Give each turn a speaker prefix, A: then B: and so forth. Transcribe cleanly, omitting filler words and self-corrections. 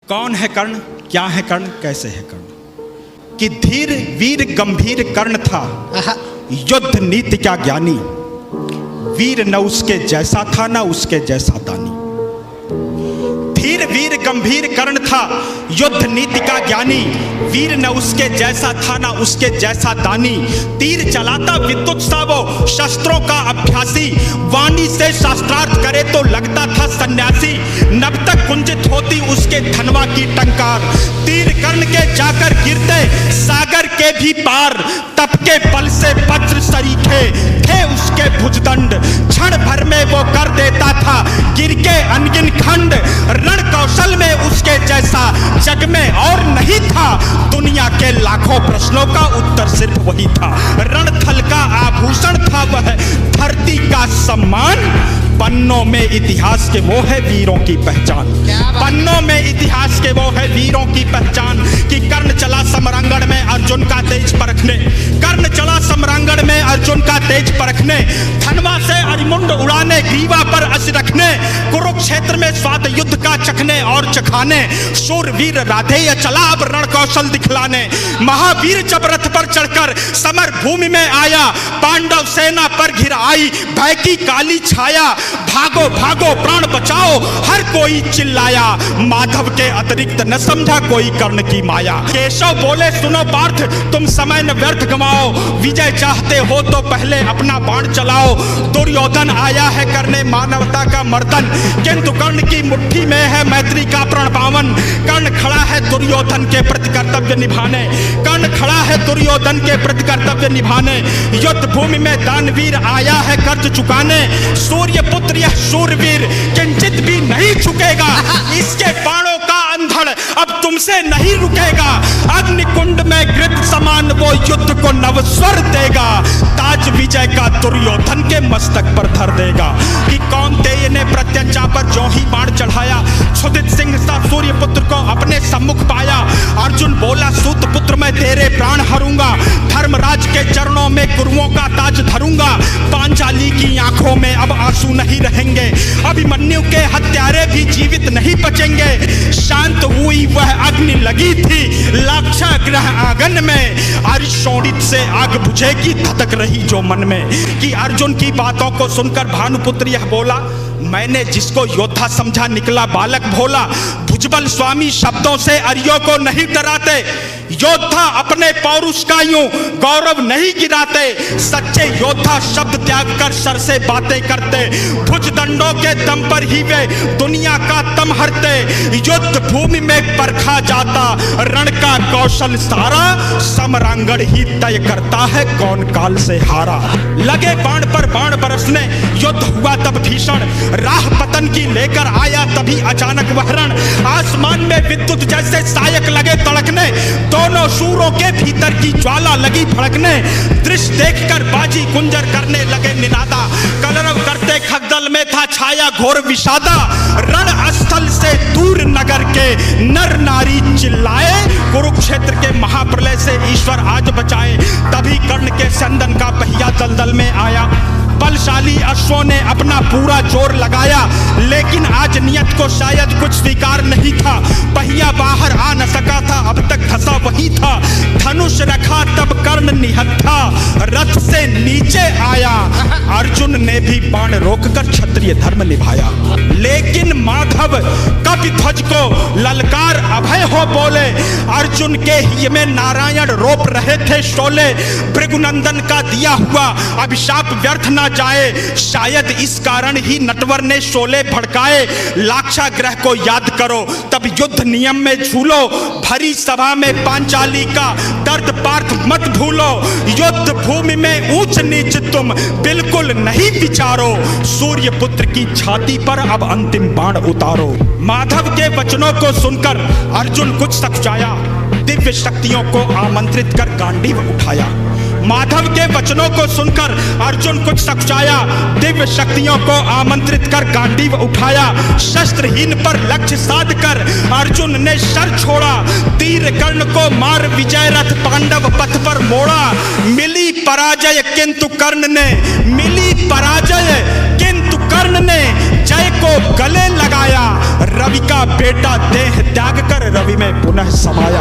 A: कौन है कर्ण, क्या है कर्ण, कैसे है कर्ण? कि धीर वीर गंभीर कर्ण था, युद्ध नीति क्या ज्ञानी, वीर न उसके जैसा था न उसके जैसा दानी। धीर वीर गंभीर कर्ण था, युद्ध नीति का ज्ञानी, वीर न उसके जैसा था न उसके जैसा दानी। तीर चलाता विद्युत सा वो, शस्त्रों का अभ्यासी, वाणी से शास्त्रार्थ करे तो लगता था सन्यासी। नभ तक कुंजित होती उसके धनवा की टंकार, तीर कर्ण के जाकर गिरते सागर के भी पार। तप के बल से वज्र सरीखे थे उसके भुजदंड, क्षण भर में वो कर देता था गिर के अनगिन खंड। रण कौशल में उसके जैसा जग में और नहीं था, दुनिया के लाखों प्रश्नों का उत्तर सिर्फ वही था। रणथल का आभूषण था वह, धरती का सम्मान, पन्नों में इतिहास के वो है वीरों की पहचान। पन्नों में इतिहास के वो है वीरों की पहचान। कि कर्ण चला समरांगण में अर्जुन का तेज परखने, कर्ण चला समरांगण में अर्जुन का तेज परखने, धनवा से अरिमुंड उड़ाने, ग्रीवा पर अस रखने, कुरुक्षेत्र में स्वाद युद्ध का चखने और चखाने। शूरवीर राधेय चला अब रण कौशल दिखलाने, महावीर जब रथ पर चढ़कर समर भूमि में आया, पांडव सेना पर घिर आई भय की काली छाया। भागो भागो प्राण बचाओ हर कोई चिल्लाया, माधव के अतिरिक्त न समझा कोई कर्ण की माया। केशव बोले सुनो पार्थ तुम समय न व्यर्थ गवाओ, विजय चाहते हो तो पहले अपना बाण चलाओ। दुर्योधन आया है करने मानवता का मर्दन, किंतु कर्ण की मुट्ठी में है मैत्री का प्रण पावन। कर्ण खड़ा है दुर्योधन के प्रति कर्तव्य निभाने, कर्ण खड़ा है दुर्योधन के प्रति कर्तव्य निभाने। युद्ध भूमि में दानवीर आया है कर्ज चुकाने, सूर्य पुत्र यह शूरवीर किंचित भी नहीं झुकेगा। इसके बाणों का अंधड़ अब तुमसे नहीं रुकेगा, अग्निकुंड में घृत समान वो युद्ध को नवस्वर देगा। ताज विजय का दुर्योधन के मस्तक पर धर देगा। कि कौन्तेय ने प्रत्यंचा पर जो ही बाण चढ़ाया, क्षुधित सिंह सा सूर्य पुत्र को अपने सम्मुख पाया। अर्जुन बोला सूत पुत्र मैं तेरे प्राण हरूंगा, धर्मराज के चरणों में गुरुओं का ताज धरूंगा। पांचाली की आंखों में अब आंसू नहीं रहेंगे, अभिमन्यु के हत्यारे भी जीवित नहीं बचेंगे। शांत हुई वह अग्नि लगी थी लाक्षा ग्रह आंगन में, अरिशोणित से आग बुझेगी धधक रही जो मन में। कि अर्जुन की बातों को सुनकर भानुपुत्र यह बोला, मैंने जिसको योद्धा समझा निकला बालक भोला। भुजबल स्वामी शब्दों से अरियों को नहीं डराते, योद्धा अपने पौरुष का यूं गौरव नहीं गिराते। सच्चे योद्धा शब्द त्याग कर सर से बातें करते, भुजदंडों के दम पर ही वे दुनिया का तम हरते। युद्ध भूमि में परखा जाता रण का कौशल सारा, समरांगण ही तय करता है कौन काल से हारा। लगे बाण पर बाण बरसने, युद्ध हुआ तब भीषण, राह पतन की लेकर आया तभी अचानक वह रण। आसमान में विद्युत जैसे सायक लगे तड़कने, दोनों शूरों के भीतर की ज्वाला लगी भड़कने। दृश्य देखकर बाजी गुंजर करने लगे निनादा, कलरव करते खगदल में था छाया घोर विषादा। रण स्थल से दूर नगर के नर नारी चिल्लाए, कुरुक्षेत्र के महाप्रलय से ईश्वर आज बचाए। तभी कर्ण के संदन का पहिया दलदल में आया, बलशाली अश्वों ने अपना पूरा जोर लगाया, लेकिन आज नियत को शायद कुछ स्वीकार नहीं था। पहिया बाहर आ न सका था, अब तक धसा वही था। धनुष रखा तब कर्ण निहत्था, रथ से नीचे आया। अर्जुन ने भी बाण रोककर क्षत्रिय धर्म निभाया, लेकिन माधव कपि ध्वज को ललकार अभय हो बोले। अर्जुन के हिय में नारायण रोप रहे थे शोले, भृगुनंदन का दिया हुआ अभिशाप व्यर्थ ना जाए। शायद इस कारण ही नटवर ने शोले भड़काए। लाक्षागृह को याद करो तब युद्ध नियम में झूलो, भरी सभा में पांचाली का दर्द पार्थ मत भूलो। युद्ध भूमि में ऊंच नीच तुम बिल्कुल नहीं विचारो, सूर्य पुत्र की छाती पर अब अंतिम बाण उतारो। माधव के वचनों को सुनकर अर्जुन कुछ सकुचाया, दिव्य शक्तियों को आमंत्रित कर गांडीव उठाया। माधव के वचनों को सुनकर अर्जुन कुछ सकुचाया, दिव्य शक्तियों को आमंत्रित कर गांडीव उठाया। शस्त्रहीन पर लक्ष्य साध कर अर्जुन ने शर छोड़ा, तीर कर्ण को मार विजय रथ पांडव पथ पर मोड़ा। मिली पराजय किंतु कर्ण ने, मिली पराजय किंतु कर्ण ने जय को गले लगाया। रवि का बेटा देह त्याग कर रवि में पुनः समाया।